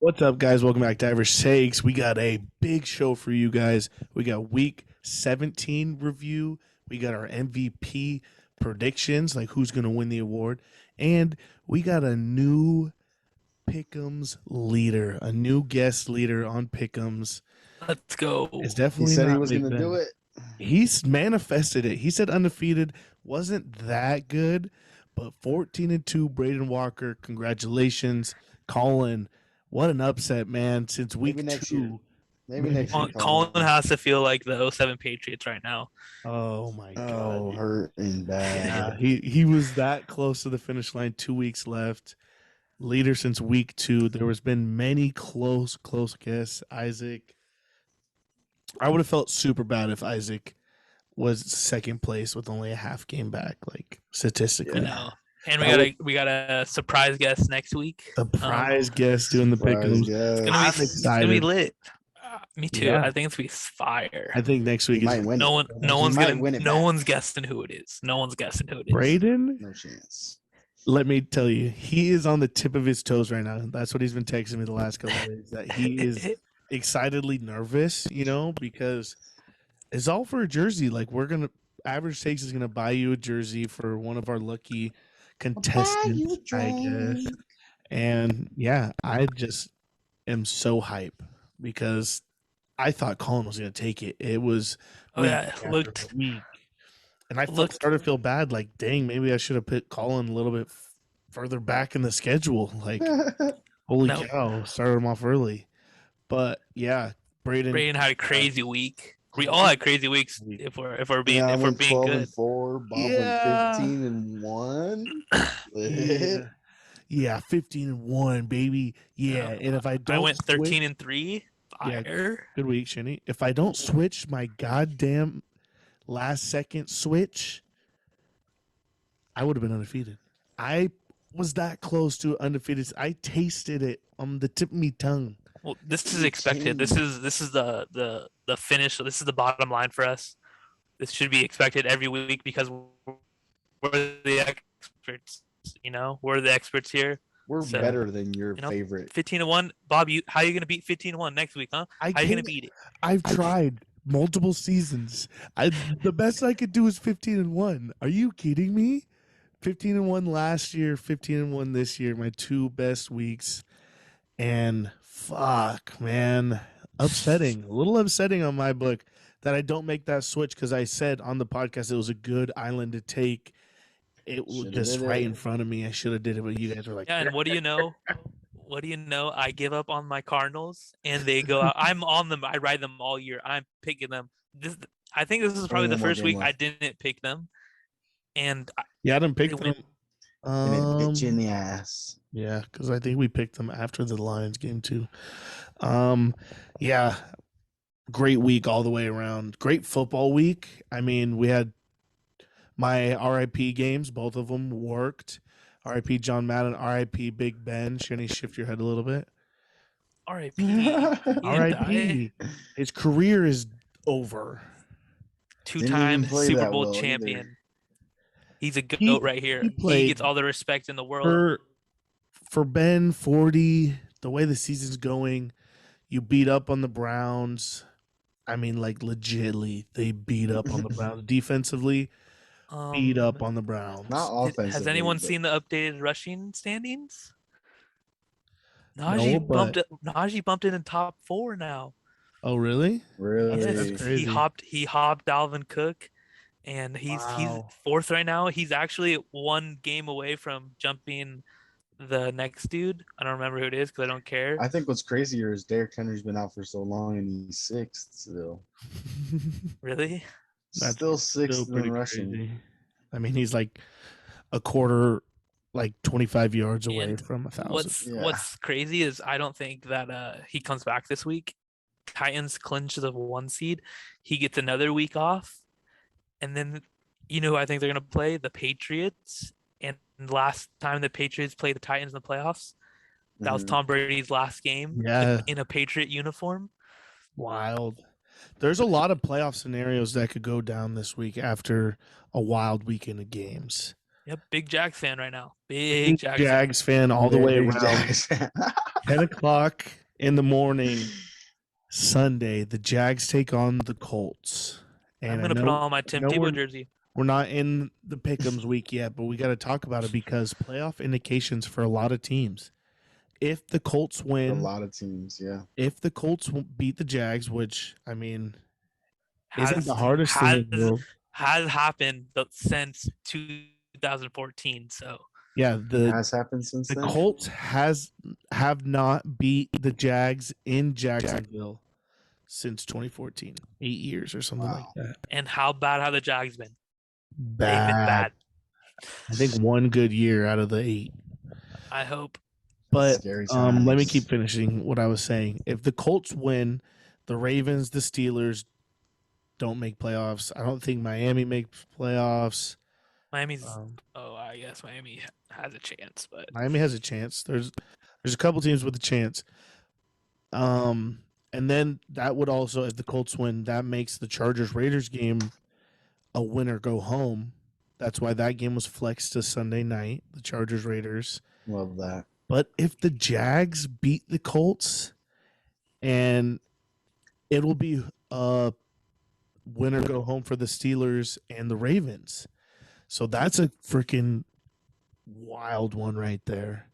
What's up, guys? Welcome back to Average Sakes. We got a big show for you guys. We got Week 17 review. We got our MVP predictions, like who's going to win the award, and we got a new Pick'ems leader, a new guest leader on Pick'ems. Let's go. It's He definitely said he not was Big going to do Ben. it. He's manifested it. He said undefeated wasn't that good, but 14-2, Braden Walker. Congratulations, Colin. What an upset, man! Since Maybe week next year. two. Maybe next year, Colin Colin. has to feel like the '07 Patriots right now. Oh my Oh, god. hurt and Yeah, bad. he was that close to the finish line. 2 weeks left. Leader since week two. There has been many close guests. Isaac. I would have felt super bad if Isaac was second place with only a half game back, like I statistically. know. And That we got a surprise guest next week. surprise guest doing the Surprise pick'ems. I'm It's gonna be excited. lit. Me too. Yeah, I think it's gonna be fire. I think next He week is might win it. No He one's might gonna win it no back. one's guessing who it is. No one's guessing who it is. Braden. No chance. Let me tell you, he is on the tip of his toes right now. That's what he's been texting me the last couple of days. That he is excitedly nervous, because it's all for a jersey. Like Average Takes is gonna buy you a jersey for one of our lucky contestants, I guess. And yeah, I just am so hype because I thought Colin was gonna take it. It was Oh yeah, it looked week. And I looked started to feel bad, like, dang, maybe I should have put Colin a little bit further back in the schedule. Like, holy No. cow, started him off early. But yeah, Braden had a crazy week. We all had crazy weeks if we're being Yeah, I went 12 good. and 4. Bob Yeah. went 15 and 1. Yeah, 15-1, baby. Yeah, and if I don't, I went 13 and 3. Yeah, Fire. good week, Shinny. If I don't switch my goddamn last second switch, I would have been undefeated. I was that close to undefeated. I tasted it on the tip of my tongue. Well, this is expected. This is the finish. This is the bottom line for us. This should be expected every week because we're the experts. We're the experts here. We're better than your favorite. 15-1, Bob. How are you gonna beat 15-1 next week, huh? How are you gonna beat it? I've tried multiple seasons. The best I could do is 15-1. Are you kidding me? 15-1 last year, 15-1 this year. My two best weeks, and fuck, man, upsetting. A little upsetting on my book that I don't make that switch because I said on the podcast it was a good island to take. It was just right in front of me. I should have did it, but you guys were like, yeah. And what do you know? What do you know? I give up on my Cardinals, and they go out. I'm on them. I ride them all year. I'm picking them. I think this is probably the first week I didn't pick them, and yeah, I didn't pick them. And it bit you in the ass. Yeah, because I think we picked them after the Lions game too. Yeah, great week all the way around. Great football week. I mean, we had my RIP games. Both of them worked. RIP John Madden, RIP Big Ben. Shouldn't he shift your head a little bit? RIP. RIP. His career is over. Two-time Super Bowl champion. Either. He's a goat right here. He gets all the respect in the world. For Ben, 40, the way the season's going, you beat up on the Browns. I mean, like, legitly, they beat up on the Browns. Defensively, beat up on the Browns. Not offensively. Has anyone seen the updated rushing standings? Najee bumped in top 4 now. Oh, really? Really? That's crazy. He hopped Dalvin Cook, and he's 4th right now. He's actually 1 game away from jumping the next dude. I don't remember who it is because I don't care. I think what's crazier is Derrick Henry's been out for so long and he's 6th still. Really? Still 6th in rushing. Crazy. I mean, he's like a quarter, like 25 yards away from 1,000. What's crazy is I don't think that he comes back this week. Titans clinch the 1 seed. He gets another week off, and then who I think they're gonna play? The Patriots. And last time the Patriots played the Titans in the playoffs, that was Tom Brady's last game in a Patriot uniform. Wild. There's a lot of playoff scenarios that could go down this week after a wild weekend of games. Yep, big Jags fan right now. Big Jags fan. Jags fan all the way Big around. Jags. 10 o'clock in the morning, Sunday, the Jags take on the Colts. And I'm gonna put on my Tim Tebow jersey. we're not in the Pick'ems week yet, but we got to talk about it because playoff indications for a lot of teams. If the Colts A win, lot of teams, yeah. if the Colts beat the Jags, which I mean isn't the hardest thing in the world. Has happened since 2014. So Yeah, It has happened since the then. Colts have not beat the Jags in Jacksonville since 2014. 8 years or something like that. And how bad have the Jags been? Bad. They've been bad. I think one good year out of the 8. I hope. But Scary let me times. keep finishing what I was saying. If the Colts win, the Ravens, the Steelers don't make playoffs. I don't think Miami makes playoffs. Miami's I guess Miami has a chance, but Miami has a chance. There's a couple teams with a chance. And then that would also, if the Colts win, that makes the Chargers Raiders game a winner go home. That's why that game was flexed to Sunday night, the Chargers Raiders. Love that. But if the Jags beat the Colts, and it'll be a winner go home for the Steelers and the Ravens. So that's a freaking wild one right there.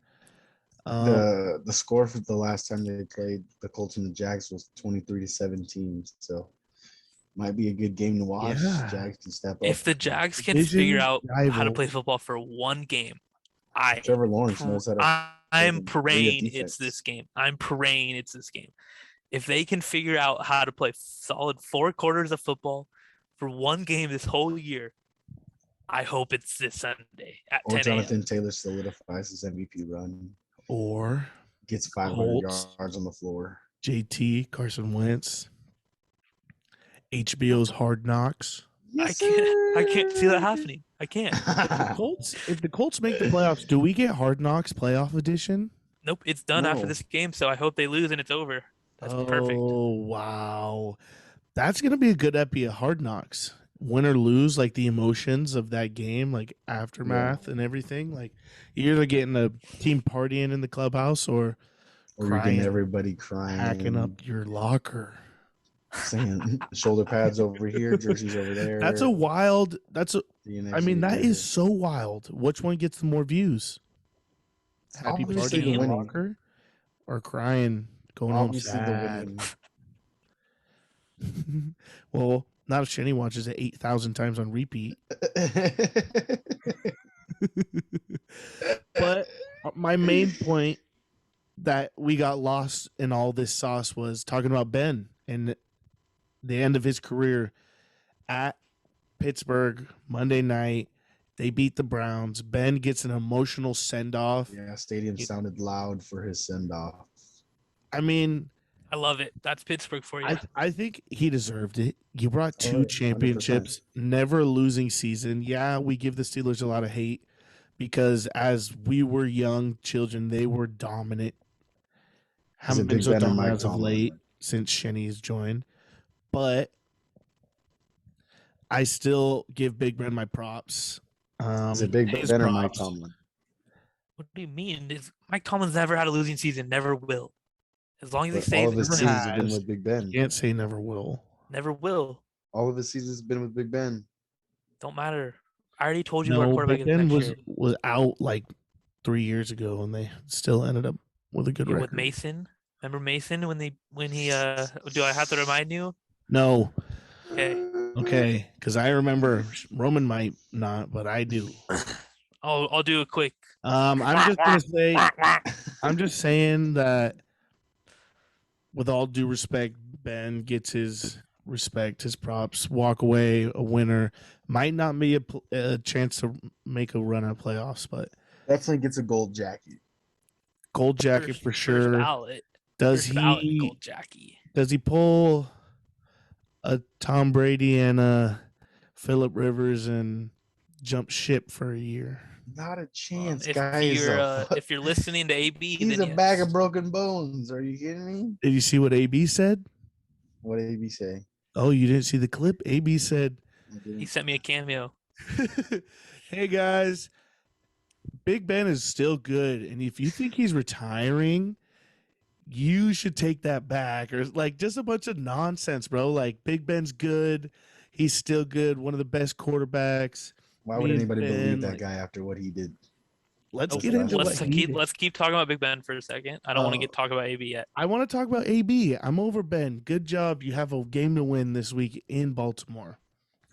The score for the last time they played the Colts and the Jags was 23-17. So might be a good game to watch. Yeah. Jags can step up. if the Jags can Division figure out how to rival. play football for one game, Trevor Lawrence knows how to. I'm play praying defense. it's this game. I'm praying it's this game. If they can figure out how to play solid 4 quarters of football for one game this whole year, I hope it's this Sunday at Or 10 Jonathan Taylor solidifies his MVP run. Or Gets 500 Colts. yards on the floor. JT, Carson Wentz, HBO's Hard Knocks. I can't see that happening. I can't. If the Colts make the playoffs, do we get Hard Knocks playoff edition? Nope, it's done after No. this game, so I hope they lose and it's over. That's perfect. Oh, wow. That's going to be a good epi of Hard Knocks. Win or lose, like the emotions of that game, like aftermath and everything. Like you're either getting a team partying in the clubhouse or you're getting everybody crying. Hacking up your locker. Saying shoulder pads over here, jerseys over there. That DNX is so wild. Which one gets the more views? Happy Obviously partying the in the winning. locker or crying going Obviously home sad? the winning. Well, not if Shenny watches it 8,000 times on repeat. But my main point that we got lost in all this sauce was talking about Ben and the end of his career at Pittsburgh Monday night. They beat the Browns. Ben gets an emotional send-off. Yeah, stadium sounded loud for his send-off. I mean, I love it. That's Pittsburgh for you. I think he deserved it. You brought 2 Oh, championships, 100%. never a losing season. Yeah, we give the Steelers a lot of hate because as we were young children, they were dominant. Haven't been so dominant as of late since Shenny's joined. But I still give Big Ben my props. Is it Big Ben or Mike Tomlin? What do you mean? Mike Tomlin's never had a losing season. Never will. As long as he But stays, all of his never seasons has. have been with Big Ben. Can't say never will. Never will. All of his seasons have been with Big Ben. Don't matter. I already told you who our No, quarterback Big is Ben next year. was out like 3 years ago, and they still ended up with a good record. With Mason. Remember Mason when he do I have to remind you? No. Okay. Because I remember Roman might not, but I do. I'll do a quick. I'm just saying that with all due respect, Ben gets his respect, his props, walk away a winner. Might not be a chance to make a run at playoffs, but definitely gets a gold jacket. Gold jacket for sure. Ballot. Does First ballot he gold jacket. Does he pull a Tom Brady and a Phillip Rivers and jump ship for a year? Not a chance, If guys. if you're listening to AB, He's then a bag of broken bones. Are you kidding me? Did you see what AB said? What did AB say? Oh, you didn't see the clip? AB said, He sent me a cameo. "Hey guys, Big Ben is still good, and if you think he's retiring, you should take that back. Or like just a bunch of nonsense, bro. Like Big Ben's good. He's still good. One of the best quarterbacks. Why Me would and anybody believe Ben, that like, guy after what he did? let's Nope. get into what Let's he did. Let's keep talking about Big Ben for a second. I don't want to get talk about AB yet. I want to talk about AB. I'm over Ben. Good job. You have a game to win this week in Baltimore.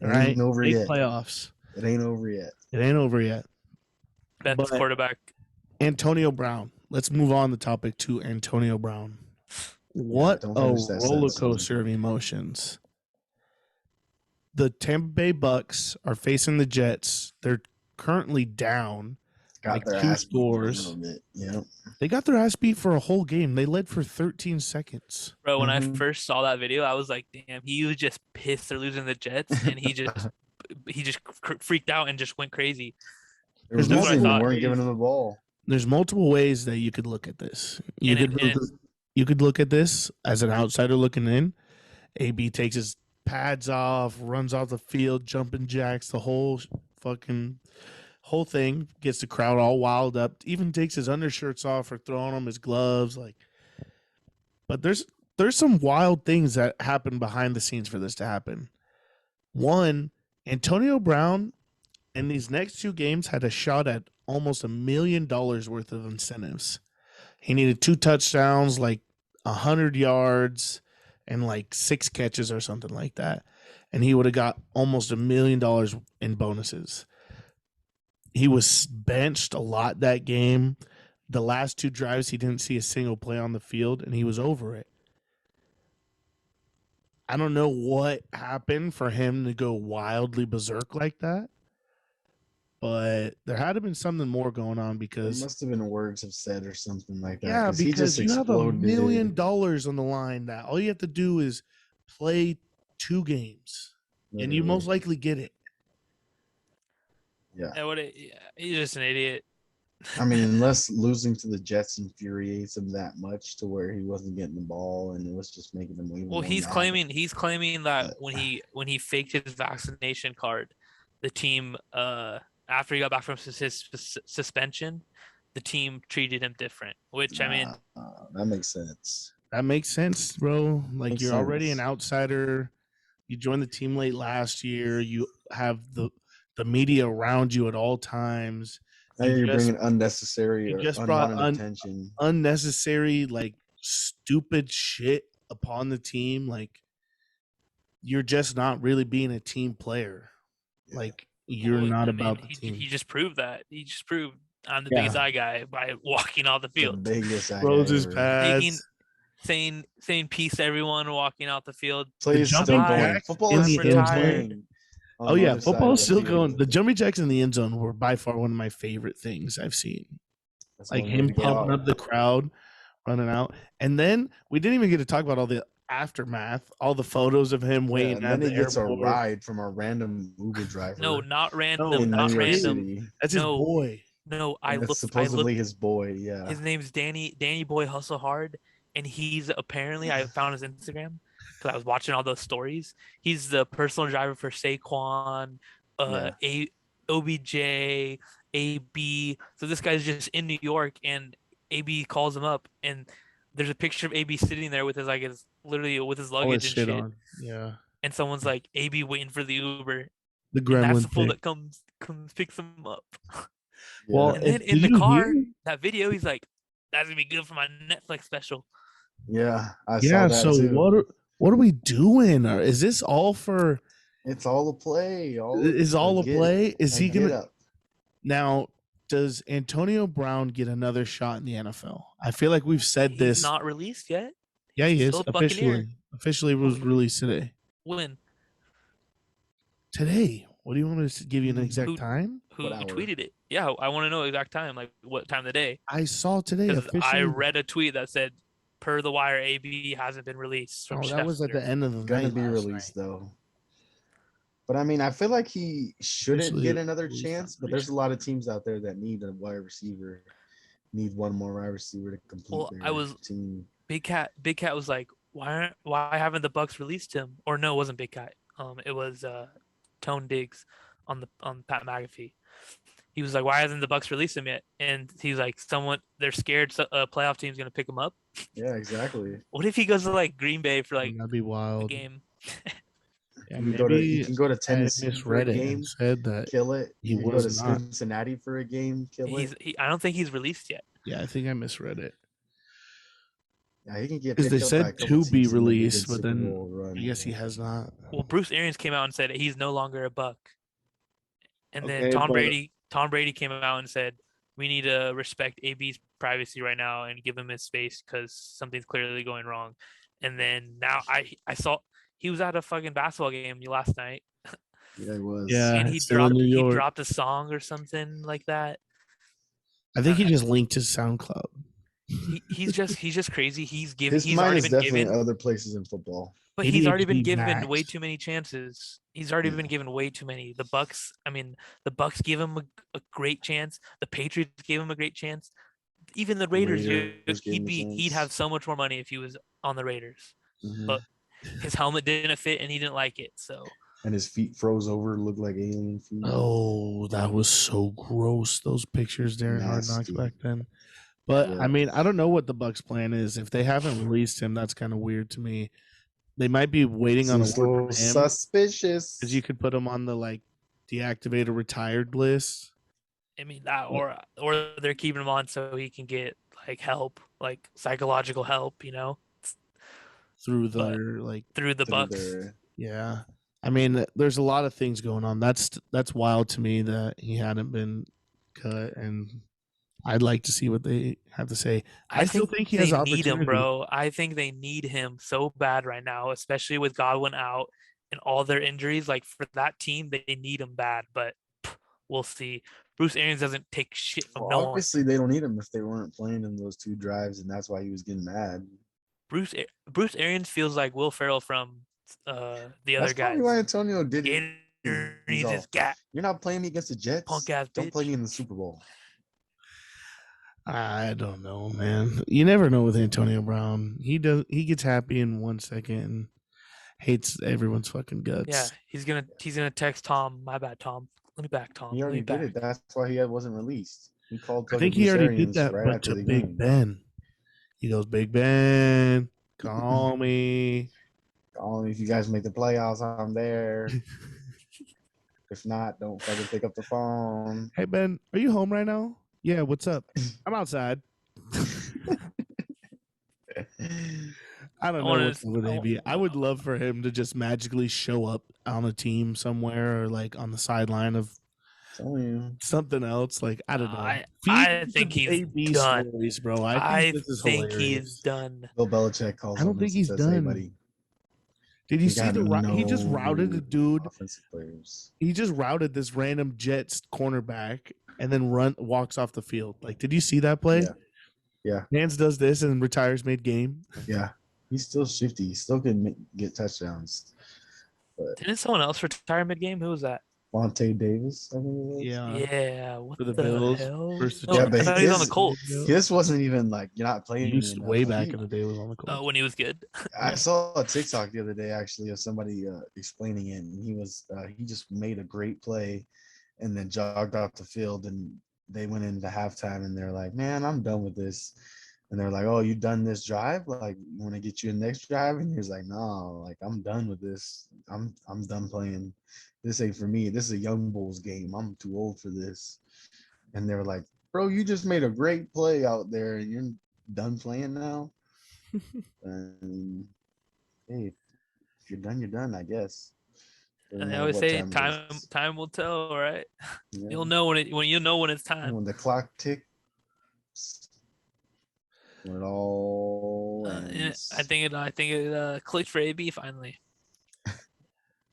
All right. Ain't over Big yet. playoffs. It ain't over yet. It ain't over yet. Ben's But quarterback. Antonio Brown. Let's move on the topic to Antonio Brown. What don't a finish that roller sentence. coaster of emotions. The Tampa Bay Bucks are facing the Jets. They're currently down Got like their 2 ass beat a scores. little bit. Yeah. They got their ass beat for a whole game. They led for 13 seconds. Bro, when I Mhm. first saw that video, I was like, damn, he was just pissed they're losing the Jets, and he just freaked out and just went crazy. There was There's nothing. multiple They weren't ways. giving him the ball. There's multiple ways that you could look at this. You could look at this as an outsider looking in. AB takes his pads off, runs off the field, jumping jacks, the whole thing, gets the crowd all wild up, even takes his undershirts off for throwing him his gloves. But there's some wild things that happen behind the scenes for this to happen. One, Antonio Brown in these next 2 games had a shot at almost $1 million worth of incentives. He needed 2 touchdowns, like 100 yards, and like 6 catches or something like that. And he would have got almost $1 million in bonuses. He was benched a lot that game. The last 2 drives, he didn't see a single play on the field, and he was over it. I don't know what happened for him to go wildly berserk like that, but there had to have been something more going on There because must have been words have said or something like that. yeah, he just because you have $1 exploded. million on the line. That all you have to do is play 2 games, and you most likely get it. Yeah. He's just an idiot. I mean, unless losing to the Jets infuriates him that much to where he wasn't getting the ball and it was just making him even Well, more he's mad. claiming that when he faked his vaccination card, the team after he got back from his suspension, the team treated him different. Which I mean, that makes sense. That makes sense, bro. Like Makes you're already sense. an outsider. You joined the team late last year. You have the media around you at all times. Now you're bringing unnecessary you or just brought unwanted attention. unnecessary, like stupid shit upon the team. Like you're just not really being a team player. Yeah. Like you're not about the team. He just proved that. He just proved I'm the Yeah. biggest eye guy by walking off the The field. biggest guy Throws his ever. pads. saying peace to everyone walking out the field. Plays The still jumping going. jack Football in is the still end zone. playing. Oh yeah, football is still field. going. The jumping jacks in the end zone were by far one of my favorite things I've seen. That's Like one way him to get pumping out. up the crowd, running out, and then we didn't even get to talk about all the aftermath, all the photos of him Yeah, waiting and at then the he gets airport. a ride from a random Uber driver. No, not random. No, in not New York random. City. That's his No. boy. No, And it's supposedly his boy. Yeah. His name's Danny Boy Hustle Hard, and he's apparently I found his Instagram because I was watching all those stories. He's the personal driver for Saquon, OBJ, AB. So this guy's just in New York, and AB calls him up, and there's a picture of AB sitting there with his literally with his All luggage his and shit shit. on. Yeah. And someone's like AB waiting for the Uber. The And that's the gremlin fool thing. that comes picks him up. Well, And then in did the you car, hear? that video, he's like, "That's gonna be good for my Netflix special." Yeah, I saw Yeah. that So too. what are we doing? Or is this all for? It's all a play. Is all a play? Is he gonna up? now? Does Antonio Brown get another shot in the NFL? I feel like we've said He's this. not released yet. Yeah, he He's is still a Buccaneer. officially was released today. When? Today. What do you want me to give you an Who- exact time? Who What hour? tweeted it? Yeah, I want to know exact time, like what time of the day. I saw today Because officially. I read a tweet that said, "Per the wire, AB hasn't been released." From Oh, that was at the Schefter. end of the Gonna night. be last released night. though. But I mean, I feel like he shouldn't Officially get another released, chance. I'm But pretty there's sure. a lot of teams out there that need a wide receiver, need one more wide receiver to complete Well, their team. Big Cat was like, "Why haven't the Bucks released him?" Or no, it wasn't Big Cat. It was Tone Diggs on Pat McAfee. He was like, "Why hasn't the Bucks released him yet?" And he's like, they're scared a playoff team's gonna pick him up." Yeah, exactly. What if he goes to like Green Bay for like That'd be a wild. game? Yeah, You can maybe go to I Tennessee for a misread it and game, said that kill it. he You can go to was not. Cincinnati for a game, kill it. I don't think he's released yet. Yeah, I think I misread it. Yeah, he can get Because they picked up by a said couple to be teams and make a good released, but Super then Bowl run. I guess he has not. Well, Bruce Arians came out and said he's no longer a Buck, and then Okay, Tom but- Brady came out and said we need to respect AB's privacy right now and give him his space because something's clearly going wrong. And then now I saw he was at a fucking basketball game last night. Yeah, he was. Yeah, And he still in dropped New York. a song or something like that. I think he just linked his SoundCloud. He's just crazy. He's His mind already is been definitely given, other places in football. but he's already been ADHD given way max. too many chances. He's already been given way too many. The Bucks gave him a great chance. The Patriots gave him a great chance. Even the Raiders, gave him a he'd chance. have so much more money if he was on the Raiders. Mhm. But his helmet didn't fit and he didn't like it. So And his feet froze over, looked like alien feet. Oh, that was so gross. Those pictures during Hard Knocks Nasty. back then. But Yeah. I mean, I don't know what the Bucks' plan is. If they haven't released him, that's kind of weird to me. They might be waiting on a Seems word a from little him suspicious. because you could put him on the like deactivated retired list I mean that, or they're keeping him on so he can get like help, like psychological help, through But- their like through the Through Bucks. their- yeah. I mean, there's a lot of things going on. That's wild to me that he hadn't been cut, and I'd like to see what they have to say. I still think he has they need him, opportunity. bro. I think they need him so bad right now, especially with Godwin out and all their injuries. Like for that team, they need him bad, but we'll see. Bruce Arians doesn't take shit from Well, no one. obviously, they don't need him if they weren't playing in those 2 drives, and that's why he was getting mad. Bruce Arians feels like Will Ferrell from the other That's guys. probably why Antonio did it. Gator He's needs all, his gat. You're not playing me against the Jets. Punk ass Don't play bitch. me in the Super Bowl. I don't know, man. You never know with Antonio Brown. He gets happy in 1 second and hates everyone's fucking guts. Yeah, he's gonna text Tom. My bad, Tom. Let me back, Tom. He Let me already did it. back. That's why he wasn't released. He called. I think he Bruce already Arians did that, right but after to the Big game. Ben. He goes, Big Ben, call me. Only if you guys make the playoffs, I'm there. If not, don't fucking pick up the phone. Hey Ben, are you home right now? Yeah, what's up? I'm outside. I don't know wanna- what's up with AB. I would love for him to just magically show up on a team somewhere or like on the sideline of Telling you. something else. Like I don't know. I Feed think the he's AB done. stories, bro. I I think this is think hilarious. he is done. Bill Belichick calls I don't him think and he's says, "Hey, done. buddy, Did you we see got the he just routed a no dude? offensive players." He just routed this random Jets cornerback and then walks off the field. Like, did you see that play? Yeah. Yeah. Nance does this and retires mid game. Yeah, he's still shifty. He still can get touchdowns. Didn't someone else retire mid game? Who was that? Vontae Davis, I think it was. Yeah. What for the the Bills hell? versus the No, Yeah, I but thought he was on the his- Colts. This wasn't even like you're not He playing. used me way enough. back He- in the day was on the Colts. When he was good. I saw a TikTok the other day actually of somebody explaining it, and he just made a great play, and then jogged off the field, and they went into halftime, and they're like, "Man, I'm done with this," and they're like, "Oh, you done this drive? Like, you want to get you a next drive?" And he's like, "No, like I'm done with this. I'm done playing. This ain't for me. This is a young bulls game. I'm too old for this." And they were like, "Bro, you just made a great play out there, and you're done playing now." Hey, if you're done, you're done, I guess. Doesn't And they matter always what say it is. time will tell, right? Yeah. You'll know when it's time. When the clock ticks, when it all ends. I think it clicked for AB finally.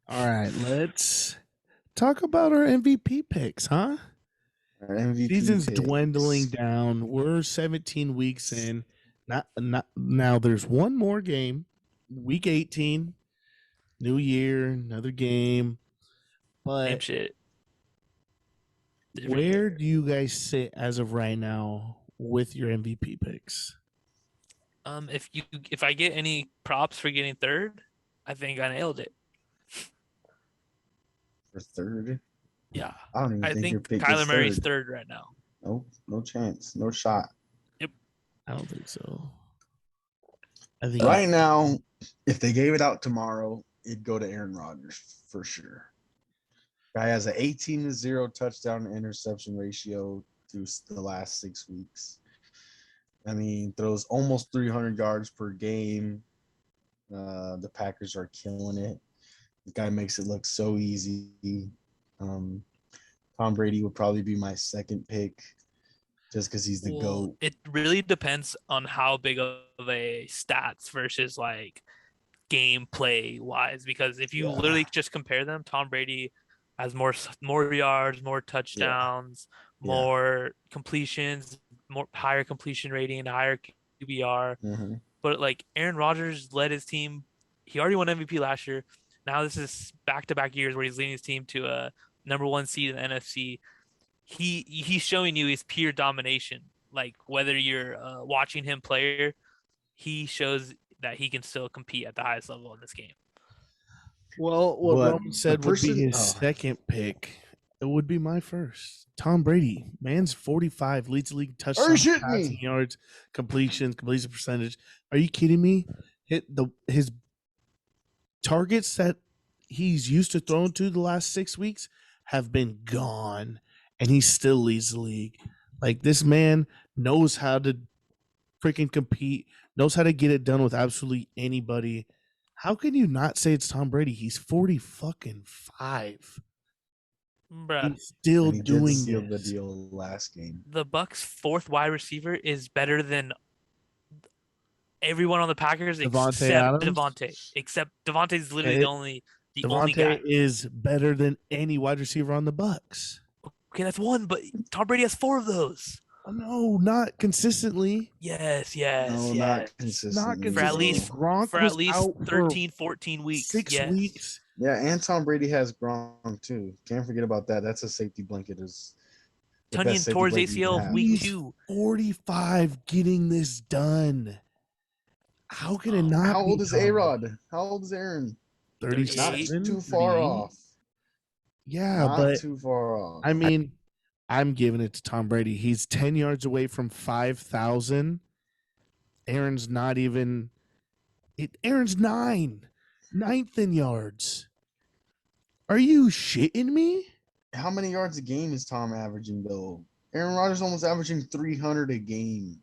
All right, let's talk about our MVP picks, huh? Our MVP Season's picks. dwindling down. We're 17 weeks in. Not now. There's one more game, week 18, new year, another game. Same But shit. Different where year. do you guys sit as of right now with your MVP picks? If I get any props for getting third, I think I nailed it. For third. Yeah. I don't even I think your think pick Kyler gets Murray's third. third right now. Nope, no chance, no shot. I don't think so. I think Right now, if they gave it out tomorrow, it'd go to Aaron Rodgers for sure. Guy has an 18-0 touchdown to interception ratio through the last 6 weeks. I mean, throws almost 300 yards per game. The Packers are killing it. The guy makes it look so easy. Um, Tom Brady would probably be my second pick just because he's the GOAT. It really depends on how big of a stats versus like gameplay wise. Because if you literally just compare them, Tom Brady has more yards, more touchdowns, more completions, more higher completion rating, higher QBR. Mm-hmm. But like Aaron Rodgers led his team. He already won MVP last year. Now this is back-to-back years where he's leading his team to a number one seed in the NFC. He's showing you his pure domination. Like whether you're watching him play, he shows that he can still compete at the highest level in this game. Well, what But Roman said would be his second pick. It would be my first. Tom Brady, man's 45, leads the league touchdowns, passing yards, completion percentage. Are you kidding me? His targets that he's used to throwing to the last 6 weeks have been gone, and he still leads the league. Like, this man knows how to freaking compete, knows how to get it done with absolutely anybody. How can you not say it's Tom Brady? He's 40 fucking 5. Bruh, He's still he doing did seal this. the deal last game. The Bucks' fourth wide receiver is better than everyone on the Packers except Devontae. Except Devontae's literally the only guy. Devontae is better than any wide receiver on the Bucks. Okay, that's one, but Tom Brady has 4 of those. No, not consistently. Yes. Not consistently. Not consistently. For at least 13, 14 weeks. 6 weeks. Yeah, and Tom Brady has Gronk too. Can't forget about that. That's a safety blanket. Tonyan tore his ACL week 2. 45 getting this done. How can it not? How old is A-Rod? How old is Aaron? 37. Not too far off. Yeah, not too far off. I mean, I'm giving it to Tom Brady. He's 10 yards away from 5,000. Aaron's not even. Aaron's 9th in yards. Are you shitting me? How many yards a game is Tom averaging though? Aaron Rodgers almost averaging 300 a game.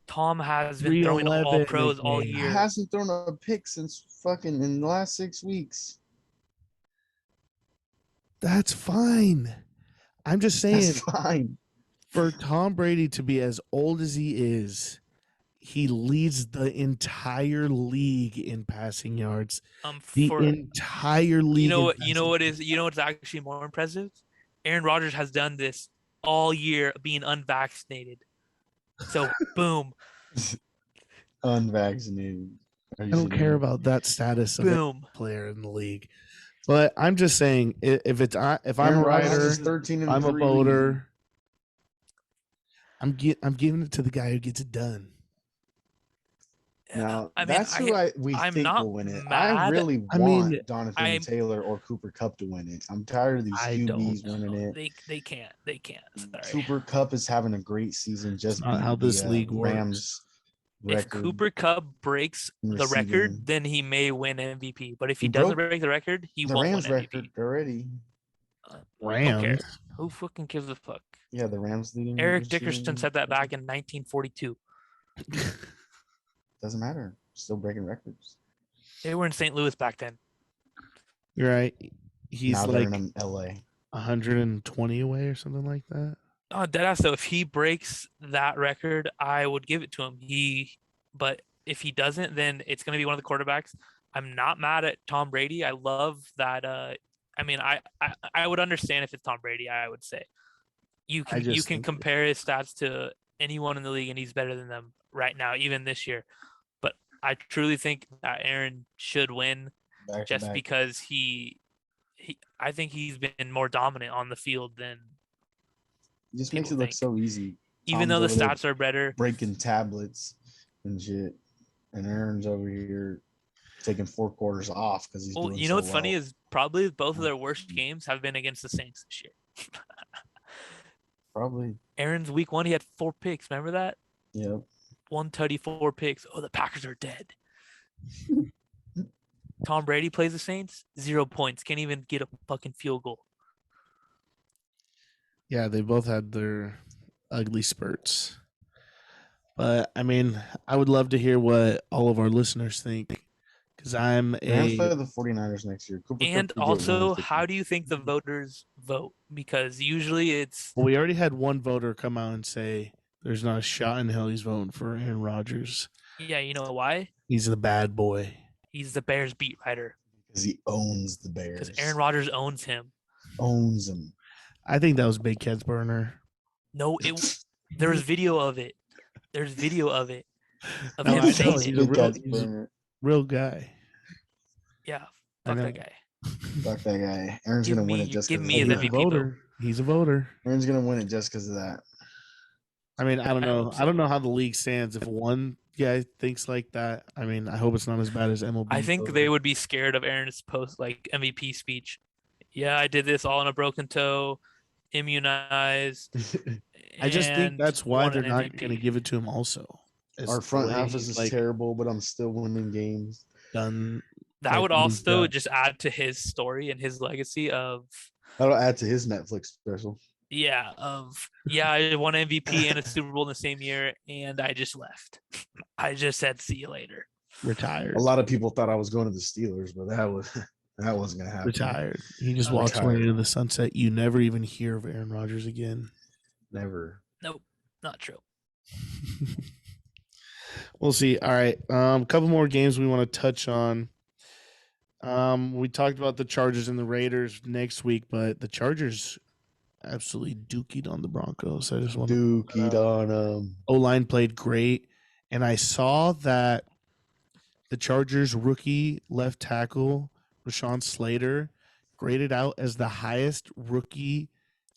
Tom has been throwing all pros all year. He hasn't thrown a pick since fucking in the last 6 weeks. That's fine. I'm just saying. That's fine. For Tom Brady to be as old as he is, he leads the entire league in passing yards. Entire league. You know what's actually more impressive? Aaron Rodgers has done this all year being unvaccinated. So boom. Unvaccinated. I don't care about that status of a player in the league. But I'm just saying, if I'm a writer, I'm a voter, I'm giving it to the guy who gets it done. Now, that's who we think will win it. I really want Jonathan Taylor or Cooper Kupp to win it. I'm tired of these QBs winning it. They can't. Sorry. Cooper Kupp is having a great season. Just not how this league Rams works. If Cooper Kupp breaks the record, then he may win MVP. But if he doesn't break the record, he won't Rams win MVP. Record already. Rams. Who fucking gives a fuck? Yeah, the Rams leading. Eric Dickerson said that back in 1942. Doesn't matter. Still breaking records. They were in St. Louis back then. You're right. He's now like in LA. 120 away or something like that. Oh, deadass though. If he breaks that record, I would give it to him. But if he doesn't, then it's going to be one of the quarterbacks. I'm not mad at Tom Brady. I love that. I would understand if it's Tom Brady. I would say you can compare his stats to anyone in the league, and he's better than them right now, even this year. But I truly think that Aaron should win because I think he's been more dominant on the field than. It just makes it look so easy. Even though the stats are better. Breaking tablets and shit. And Aaron's over here. taking 4 quarters off because he's doing you know what's funny is probably both of their worst games have been against the Saints this year. Probably. Aaron's week 1, he had 4 picks. Remember that? Yep. 1 tutty, 4 picks. Oh, the Packers are dead. Tom Brady plays the Saints, 0 points. Can't even get a fucking field goal. Yeah, they both had their ugly spurts. But I mean, I would love to hear what all of our listeners think, because I'm Rams play a the 49ers next year. Cooper And Kupp could get also, Wednesday. how do you think the voters vote? Because usually it's well, we already had one voter come out and say there's not a shot in hell he's voting for Aaron Rodgers. yeah, you know why? He's the bad boy. He's the Bears beat writer. Because he owns the Bears. Because Aaron Rodgers owns him. Owns them. I think that was Big Cat's burner. No, there was video of it. There's video of it. Of No, him I know, saying he's it. he's a real guy. Yeah, I fuck know. that guy. Fuck that guy. Aaron's Give gonna win me- it just give because me of his He's a that. MVP voter. He's a voter. Aaron's gonna win it just because of that. I mean, I don't I know. hope I don't so. know how the league stands. If one guy thinks like that, I mean, I hope it's not as bad as MLB. I think they would be scared of Aaron's post like MVP speech. Yeah, I did this all on a broken toe, immunized. I just think and that's why won they're an not MVP. going to give it to him. Also, It's Our the front way office he's, is like, terrible, but I'm still winning games. done. That like, would what he's also done. just add to his story and his legacy of That'll add to his Netflix special. I won MVP and a Super Bowl in the same year, and I just left. I just said see you later. Retired. A lot of people thought I was going to the Steelers, but that wasn't gonna happen. Retired. He just Oh, walks away retired. into the sunset. You never even hear of Aaron Rodgers again. Never. Nope, not true. We'll see. All right. Couple more games we want to touch on. We talked about the Chargers and the Raiders next week, but the Chargers absolutely dookied on the Broncos. I just want to Dookie on them. O-line played great, and I saw that the Chargers rookie left tackle Rashawn Slater graded out as the highest rookie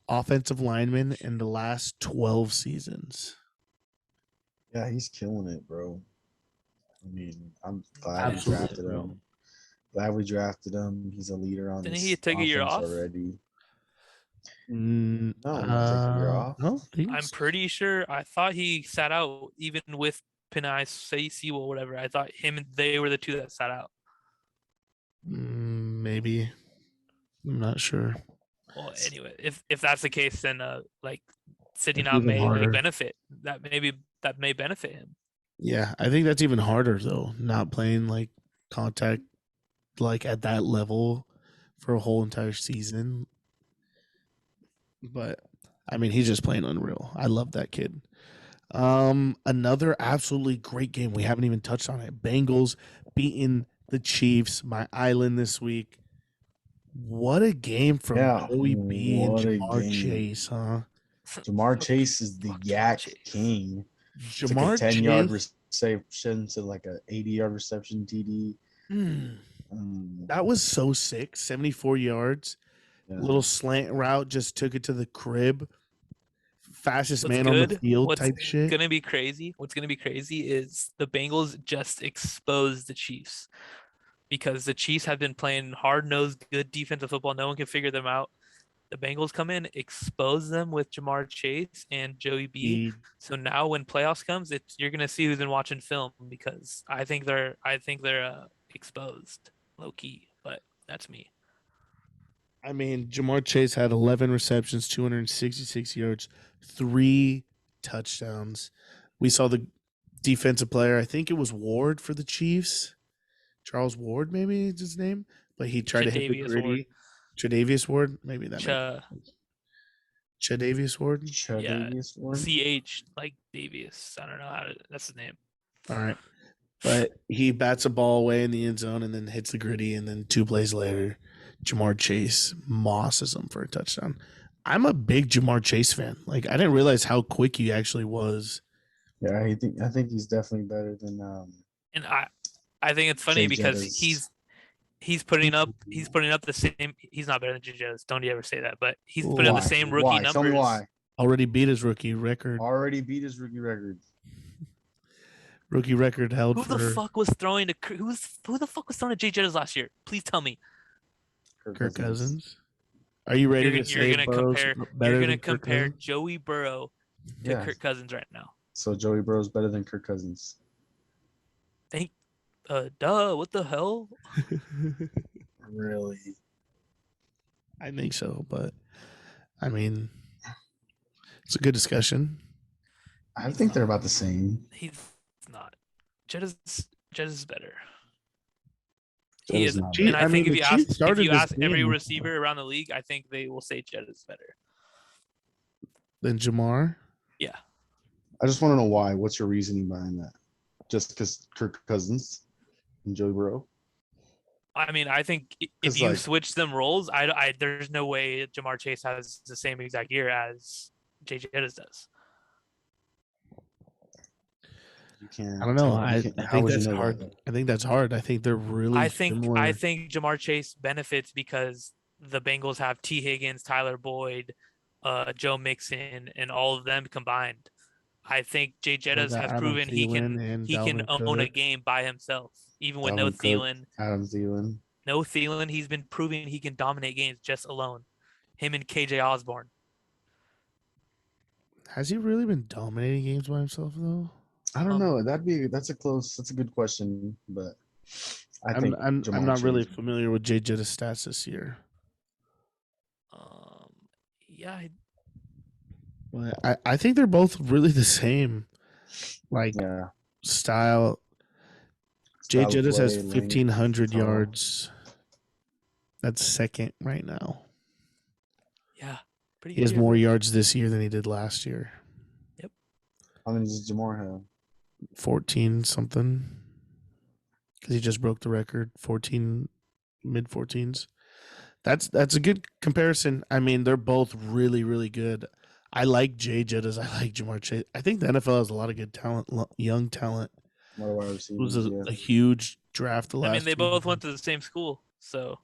offensive lineman in the last 12 seasons. Yeah, he's killing it, bro. I mean, I'm glad we Absolutely, drafted bro. him. Glad we drafted him. He's a leader on Didn't this he take a year offense off? already. No, he didn't take a year off. No, I'm pretty sure. I thought he sat out even with Pinay Sewell, whatever. I thought him and they were the two that sat out. maybe. I'm not sure. Well, anyway, if that's the case, then like sitting That's out even may harder. benefit. That may benefit him. Yeah, I think that's even harder though. Not playing like contact like at that level for a whole entire season. But I mean, he's just playing unreal. I love that kid. Another absolutely great game. We haven't even touched on it. Bengals beating the Chiefs, my island this week. What a game from Yeah, Joey B and what a Jamar game. Chase, huh? Jamar Chase is the Fuck yak Chase. king. Took Jamar a 10-yard Chase. reception to like a 80-yard reception TD. That was so sick. 74 yards. Yeah. Little slant route, just took it to the crib. Fastest What's man on the good? field What's type shit. gonna be crazy? What's gonna be crazy is the Bengals just exposed the Chiefs because the Chiefs have been playing hard-nosed, good defensive football. No one can figure them out. The Bengals come in, expose them with Jamar Chase and Joey B. He- So now when playoffs comes, you're gonna see who's been watching film because I think they're exposed low key, but that's me. I mean, Jamar Chase had 11 receptions, 266 yards, 3 touchdowns. We saw the defensive player, I think it was Ward for the Chiefs. Charles Ward, maybe is his name. But he tried to hit the Tre'Davious gritty. Tre'Davious Ward? Maybe that. Tre'Davious Ward? Tre'Davious Ward? CH like Davius. I don't know how to. That's his name. All right. But he bats a ball away in the end zone and then hits the gritty. And then 2 plays later, Jamar Chase mosses him for a touchdown. I'm a big Jamar Chase fan. Like, I didn't realize how quick he actually was. Yeah, I think he's definitely better than And I think it's funny Jay because Jettis. he's putting up the same. He's not better than Jettis. Don't you ever say that? But he's putting up Why? the same rookie Why? numbers. Tell me why. Already beat his rookie record. Already beat his rookie record. Rookie record held Who for the fuck was throwing to who the fuck was throwing to Jay Jettas last year? Please tell me. Kirk Cousins. Are you ready to say Burrow's better than Kirk Cousins? Joey Burrow to Kirk Cousins right now. So Joey Burrow's better than Kirk Cousins. What the hell? Really? I think so, but I mean, it's a good discussion. I think they're about the same. He's not. Jett is better. Jett He is is, not and better. I think if you ask every game receiver around the league, I think they will say Jett is better. Than Jamar? Yeah. I just want to know why. What's your reasoning behind that? Just because Kirk Cousins and Joey Burrow? I mean, I think if you switch them roles, there's no way Jamar Chase has the same exact year as Jay Jettas does. You can't. I don't know. I think that's hard. I think that's hard. I think they're really similar. I think Jamar Chase benefits because the Bengals have T. Higgins, Tyler Boyd, Joe Mixon, and all of them combined. I think Jay Jettas has proven he can own a game by himself, even with no Thielen. Adam Thielen. No Thielen. He's been proving he can dominate games just alone. Him and KJ Osborne. Has he really been dominating games by himself though? I don't know. That's a good question, but I'm not really familiar with Jay Jettas' stats this year. Yeah. I think they're both really the same, style. Jay Jettas has 1,500 yards. That's second right now. Yeah, pretty good. He has more yards this year than he did last year. Yep. How many does Jamar have? 14 something. Because he just broke the record. 14, mid 14s. That's a good comparison. I mean, they're both really, really good. I like Jay Jettas. I like Jamar Chase. I think the NFL has a lot of good talent, young talent. It was a huge draft. They both went to the same school, so.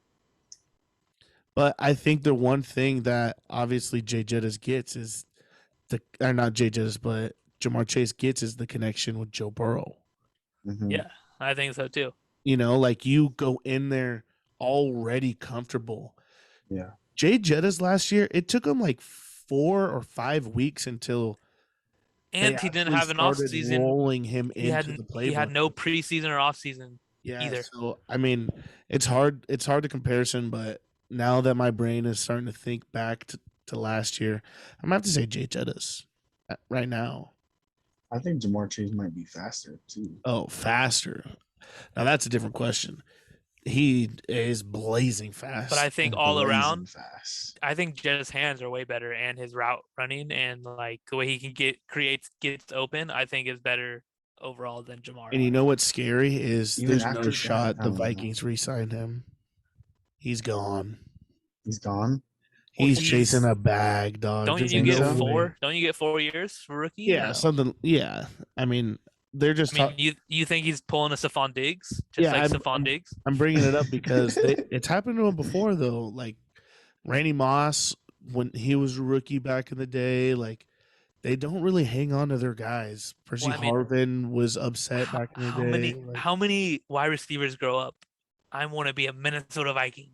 But I think the one thing that obviously Jay Jettas gets is not Jay Jettas, but Jamar Chase gets is the connection with Joe Burrow. Mm-hmm. Yeah, I think so too. You go in there already comfortable. Yeah. Jay Jettas last year, it took him like 4 or 5 weeks until. And he didn't have an off season. Rolling him into the playbook. He had no preseason or off season either. So I mean, it's hard. It's hard to comparison, but now that my brain is starting to think back to last year, I'm gonna have to say Jay Jettas right now. I think Jamar Chase might be faster too. Oh, faster. Now that's a different question. He is blazing fast. But I think all around, I think Jettas' hands are way better, and his route running and like the way he can gets open, I think is better overall than Jamar. And you know what's scary is there's no shot the Vikings re-signed him. He's gone. He's gone? He's chasing a bag, dog. Don't you get 4? Don't you get 4 years for rookie? Yeah, something. Yeah, I mean. They're just. You think he's pulling a Stephon Diggs? Stephon Diggs. I'm bringing it up because it's happened to him before, though. Like Randy Moss, when he was a rookie back in the day, like they don't really hang on to their guys. Percy Harvin was upset back in the day. How many wide receivers grow up? I want to be a Minnesota Viking.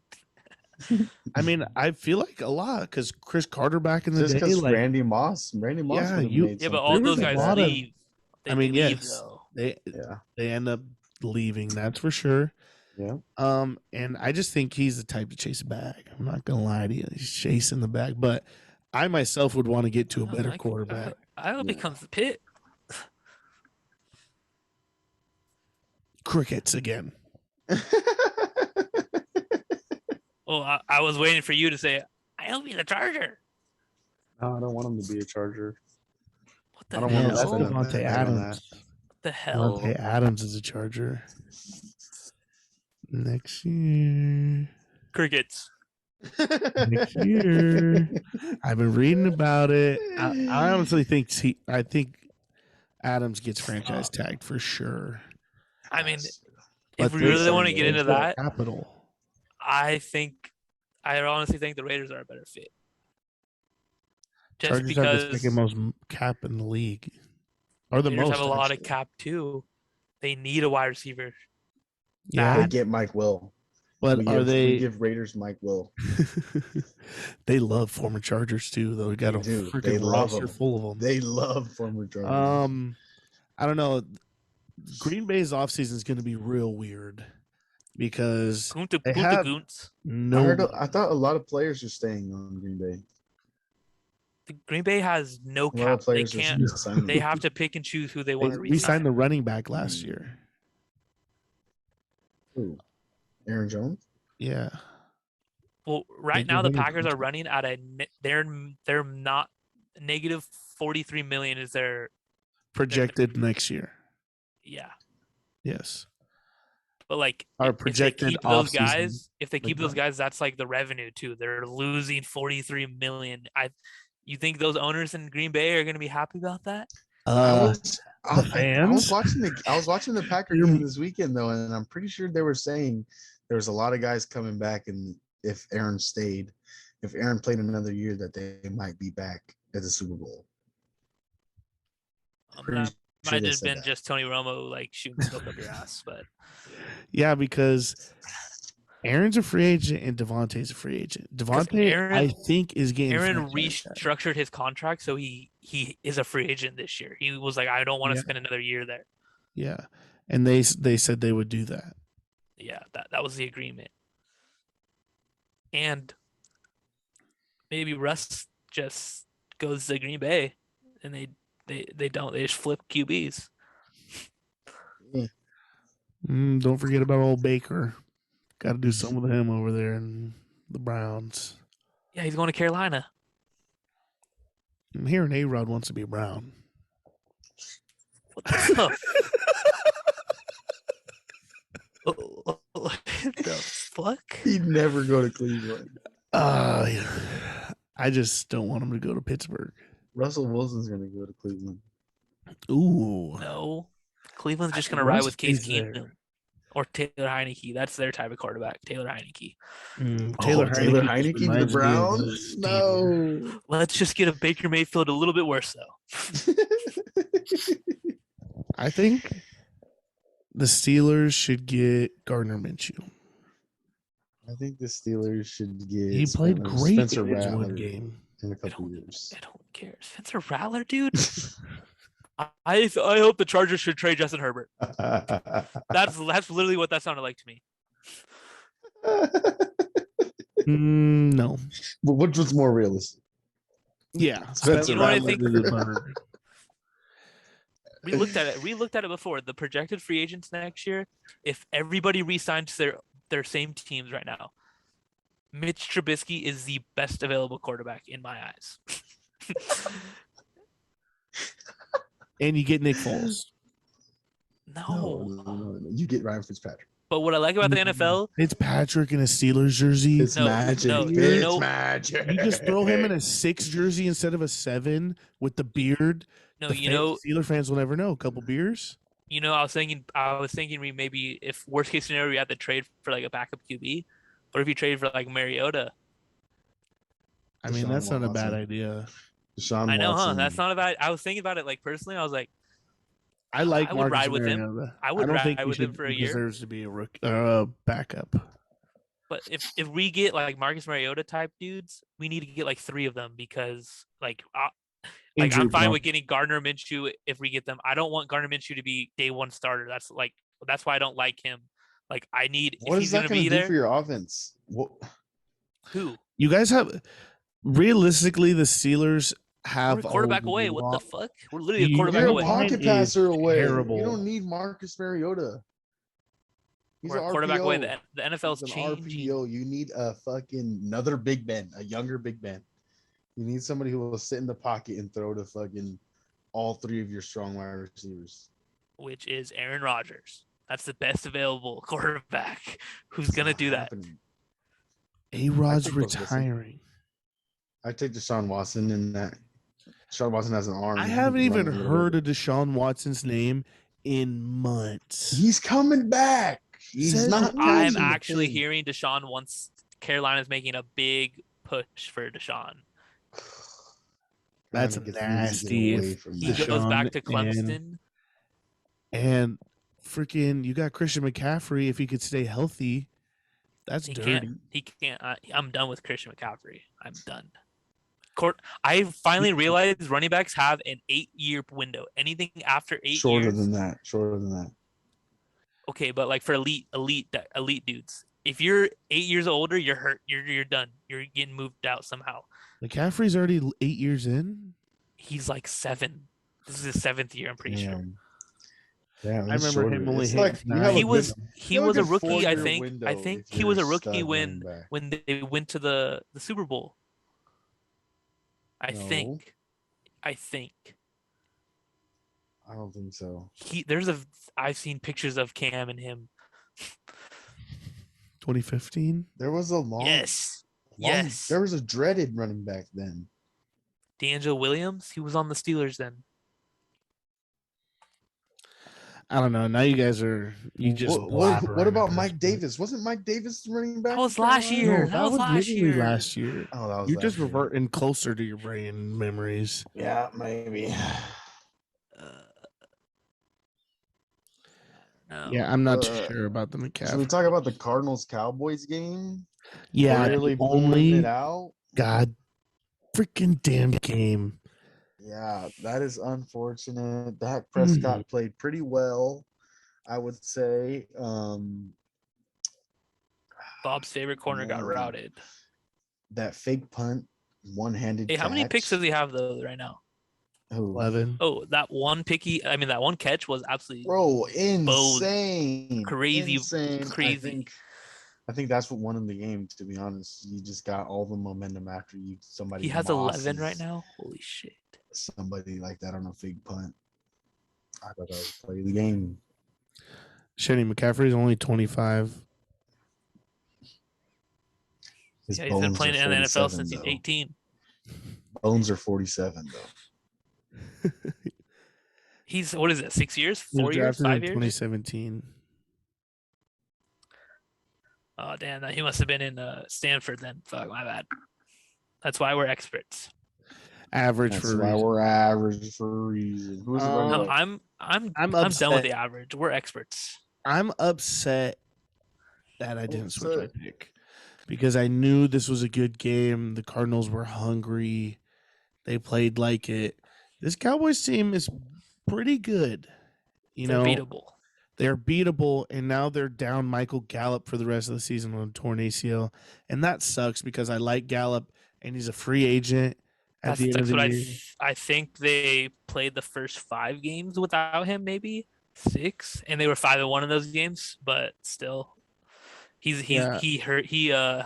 I mean, I feel like a lot because Chris Carter back in the day, like Randy Moss. But all those guys leave. They end up leaving. That's for sure. Yeah. And I just think he's the type to chase a bag. I'm not gonna lie to you. He's chasing the bag, but I myself would want to get to a better quarterback. I hope he comes to Pitt. Crickets again. Well, I was waiting for you to say, I hope he's a Charger. No, I don't want him to be a Charger. What the I don't hell? want That's Devontae Adams. What the hell? Devontae Adams is a Charger. Next year. Crickets. Next year. I've been reading about it. I honestly think I think Adams gets franchise tagged for sure. I mean, if we really want to get into that, capital. I honestly think the Raiders are a better fit. Just Chargers because have the second most cap in the league, or the Raiders most. Have a lot of cap too. They need a wide receiver. Yeah, They Bad. get Mike Will. but We are they? give Raiders Mike Will. They love former Chargers too, though. We got They a do. They freaking love roster them. full of them. They love former Chargers. I don't know. Green Bay's offseason is going to be real weird because they have Goons. no. I thought a lot of players are staying on Green Bay. Green Bay has no A lot cap. of They players are can't. signing. They have to pick and choose who they want to We signed resign. the running back last year. Who? Aaron Jones? Yeah. Well, right They now the did win a Packers are bunch. running at they're not negative 43 million is their Projected next year. yeah. Yes. But like Our if they projected keep those off-season, guys, that's like the revenue too. They're losing 43 million. You think those owners in Green Bay are going to be happy about that? I was fans? watching the Packer game this weekend though, and I'm pretty sure they were saying there was a lot of guys coming back, and if Aaron played another year, that they might be back at the Super Bowl. That might have been just Tony Romo like shooting smoke up your ass, but yeah, because Aaron's a free agent and Devontae's a free agent. Devontae, I think, is getting. Aaron restructured his contract, so he is a free agent this year. He was like, I don't want to spend another year there. Yeah, and they said they would do that. Yeah, that was the agreement. And maybe Russ just goes to Green Bay, and they don't. They just flip QBs. Don't forget about old Baker. Got to do something with him over there in the Browns. Yeah, he's going to Carolina. I'm hearing A-Rod wants to be Brown. What the the fuck? He'd never go to Cleveland. I just don't want him to go to Pittsburgh. Russell Wilson's going to go to Cleveland. Ooh. No. Cleveland's just going to ride with Case Keenum or Taylor Heineke. That's their type of quarterback, Taylor Heineke. Taylor Heineke to the Browns? No. Let's just get a Baker Mayfield a little bit worse, though. I think the Steelers should get Gardner Minshew. I think the Steelers should get. He played great Spencer in his Rattler one game. in a couple years. I don't care. Spencer Rattler, dude. I hope the Chargers should trade Justin Herbert. That's literally what that sounded like to me. No. But which was more realistic? Yeah. Spencer You know what I Rattler. think? We looked at it before. The projected free agents next year, if everybody re-signs their same teams right now, Mitch Trubisky is the best available quarterback in my eyes. And you get Nick Foles. No. You get Ryan Fitzpatrick. But what I like about the NFL, It's Patrick in a Steelers jersey. It's magic. It's magic. You just throw him in a 6 jersey instead of a 7 with the beard. Steeler fans will never know. A couple beers. I was thinking we maybe, if worst case scenario, we had to trade for like a backup QB, or if you trade for like Mariota. I mean, that's not a bad idea. Deshaun I know, Watson. huh? That's not a bad. I was thinking about it like personally. I was like, I like. I would ride with him. Mariota. I would don't ride think with him for a year. Deserves to be a rookie, backup. But if we get like Marcus Mariota type dudes, we need to get like 3 of them because I'm fine with getting Gardner Minshew if we get them. I don't want Gardner Minshew to be day 1 starter. That's why I don't like him. Like I need. What is that going to do for your offense? Who? You guys have realistically the Steelers have We're a quarterback away. What the fuck? We're literally a quarterback You're away. a pocket passer away. Terrible. You don't need Marcus Mariota. We're a quarterback away. The NFL's changing. RPO. You need a fucking another Big Ben, a younger Big Ben. You need somebody who will sit in the pocket and throw to fucking all 3 of your strong wide receivers. Which is Aaron Rodgers. That's the best available quarterback who's going to do that. A-Rod's retiring. I take Deshaun Watson in that. Deshaun Watson has an arm. I haven't even heard of Deshaun Watson's name in months. He's coming back. He's not. I'm actually hearing Deshaun wants Carolina's making a big push for Deshaun. That's nasty. He goes back to Clemson. And freaking, you got Christian McCaffrey if he could stay healthy. That's He dirty. can't. He can't. I'm done with Christian McCaffrey. I'm done. I finally realized running backs have an 8-year window. Anything after 8 Shorter years. than that. Shorter than that. Okay, but like for elite dudes, if you're 8 years older, you're hurt. You're done. You're getting moved out somehow. McCaffrey's already 8 years in. He's like 7. This is his 7th year. I'm pretty sure. Yeah, I remember him only it's hitting like you nine. have He a was good- he you have was a good rookie. I 4-year think. window I think if he was you're a a rookie stud when running back. when they went to the Super Bowl. I No. think. I don't think so. I've seen pictures of Cam and him. 2015. There was a long, Yes. long Yes. there was a dreaded running back then. D'Angelo Williams. He was on the Steelers then. I don't know. Now you guys are just What blabbering about at this Mike point. Davis? Wasn't Mike Davis the running back? That was for last Carolina? year. No, That was last literally year. last year. Oh, that was You're just last year. reverting closer to your brain memories. Yeah, maybe. No. Yeah, I'm not too sure about the Should we McCaffrey. talk about the Cardinals Cowboys game? Yeah, Really the pulling only it out. god freaking damn game. Yeah, that is unfortunate. Dak Prescott played pretty well, I would say. Bob's favorite corner got Man. routed. That fake punt, one-handed Hey, how many picks does catch. he have though right now? Who? 11. Oh, that one catch was absolutely Bro, insane. Crazy. Insane. Crazy. I think that's what won him the game, to be honest. You just got all the momentum after somebody He has 11 mosses right now. Holy shit. somebody like that on a fake punt. I thought that was play of the game. Shane McCaffrey's only 25. His Yeah, he's been bones playing are in the NFL 47, since he's though. 18. Bones are 47 though. He's what is it? 6 years? He was 4 years? drafted 5 in years? 2017. Oh damn! He must have been in Stanford then. Fuck, my bad. That's why we're experts. Average That's for a why reason. we're average for a reason. Who's the running No, back? I'm done upset. with the average. We're experts. I'm upset that I didn't switch my Upset. pick because I knew this was a good game. The Cardinals were hungry. They played like it. This Cowboys team is pretty good. They're beatable. They're beatable, and now they're down Michael Gallup for the rest of the season on a torn ACL, and that sucks because I like Gallup, and he's a free agent at the end of That's the what year. I think they played the first 5 games without him, maybe 6, and they were 5-1 in those games. But still, he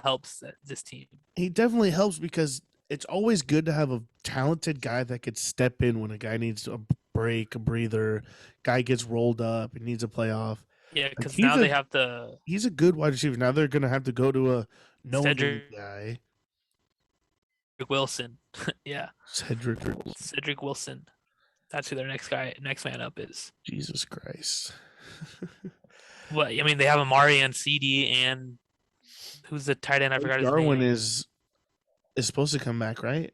helps this team. He definitely helps because it's always good to have a talented guy that could step in when a guy needs a break, a breather, guy gets rolled up and needs a playoff. Yeah, because he's now they a- have to. He's a good wide receiver. Now they're going to have to go to a no Cedric- guy. Wilson. Yeah, Cedric. Cedric Wilson. That's who their next man up is. Jesus Christ. What I mean, they have Amari and CD and who's the tight end? I forgot his Darwin name. is supposed to come back, right?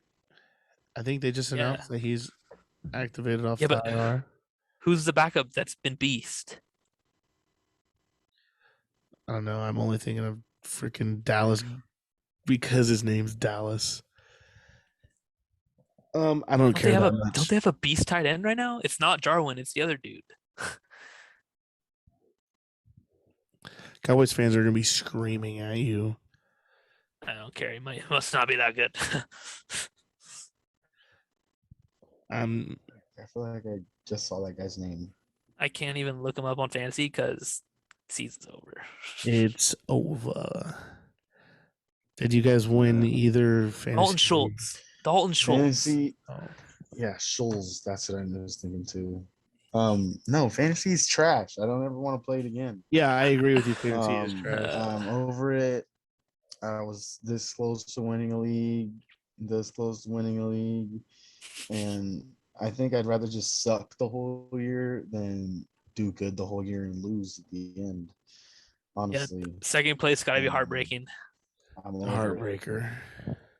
I think they just Yeah. announced that he's activated off Yeah, the but IR. who's the backup that's been beast? I don't know. I'm only thinking of freaking Dallas because his name's Dallas. I don't care that much. Don't they have a beast tight end right now? It's not Jarwin, it's the other dude. Cowboys fans are gonna be screaming at you. I don't care. He must not be that good. I feel like I just saw that guy's name. I can't even look him up on fantasy because season's over. It's over. Did you guys win either fantasy? Dalton Schultz. Fantasy, Oh. yeah, Scholes. That's what I was thinking too. No, fantasy is trash. I don't ever want to play it again. Yeah, I agree with you. Fantasy is trash. I'm over it. I was this close to winning a league, and I think I'd rather just suck the whole year than do good the whole year and lose at the end. Honestly, Second place got to be heartbreaking. I'm over it. Heartbreaker.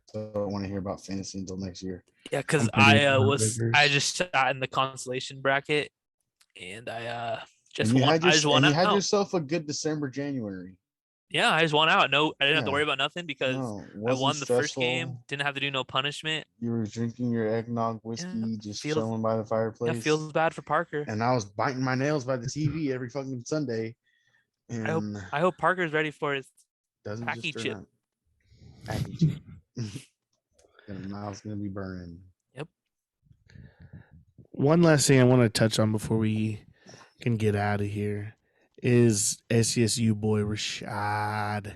So I don't want to hear about fantasy until next year. Yeah, because I'm pretty I heartbreakers. just sat in the consolation bracket and I Just and you won. had, I just won and you had out. yourself a good December, January. Yeah, I just won out. No, I didn't have to Yeah. worry about nothing because No, I wasn't won the first game. stressful. Didn't have to do no punishment. You were drinking your eggnog Yeah, whiskey, just feels chilling by the yeah, fireplace. feels bad for Parker. And I was biting my nails by the TV every fucking Sunday. And I hope Parker's ready for his doesn't packing just turn chip. out packing chip. And the mouth's gonna be burning. Yep. One last thing I want to touch on before we can get out of here is SCSU boy Rashad.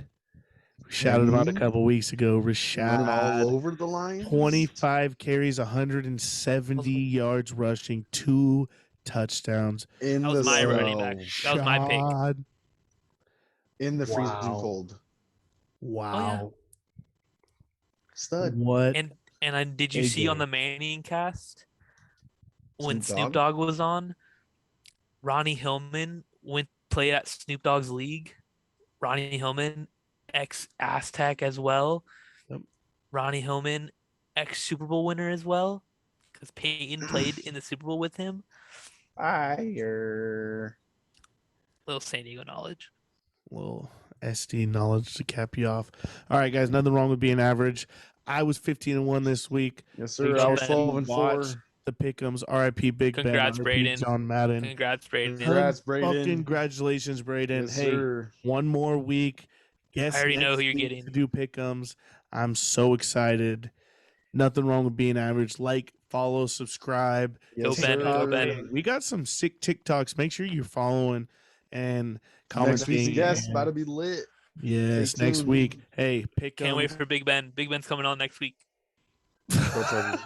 We shouted him out a Penny couple weeks ago. running all Rashad, over the Lions. 25 carries, 170 yards rushing, 2 touchdowns. in That was the my snow, running back. That was my pick. Rashad. in the freezing Wow. cold. Wow. Stud. What? And did you a see on the game. Manning cast when Snoop Snoop Dogg? Dogg was on? Ronnie Hillman went play at Snoop Dogg's league. Ronnie Hillman, ex Aztec as well. Yep. Ronnie Hillman, ex Super Bowl winner as well, because Peyton played in the Super Bowl with him. Fire. Little San Diego knowledge. Little SD knowledge to cap you off. All right, guys, nothing wrong with being average. I was 15-1 this week. Yes, Make sir. I sure was that 12 and 4. watch the Pick'ems. RIP Big Congrats, Ben. RIP Braden. John Madden. Congrats, Braden. Congrats, Braden. Fucking congratulations, Braden. Yes, hey, sir. one more week. Guess I already know next who you're week getting. to do Pick'ems. I'm so excited. Nothing wrong with being average. Like, follow, subscribe. Go Ben, go Ben. Hey, we got some sick TikToks. Make sure you're following and Next week's commenting. guest and- about to be lit. Yes, Stay next tuned. week. Hey, pick Can't wait for Big Ben. Big Ben's coming on next week. Go Tigers.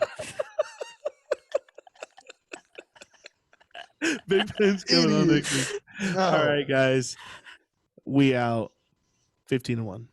Big Ben's coming on next week. No. All right, guys. We out 15-1.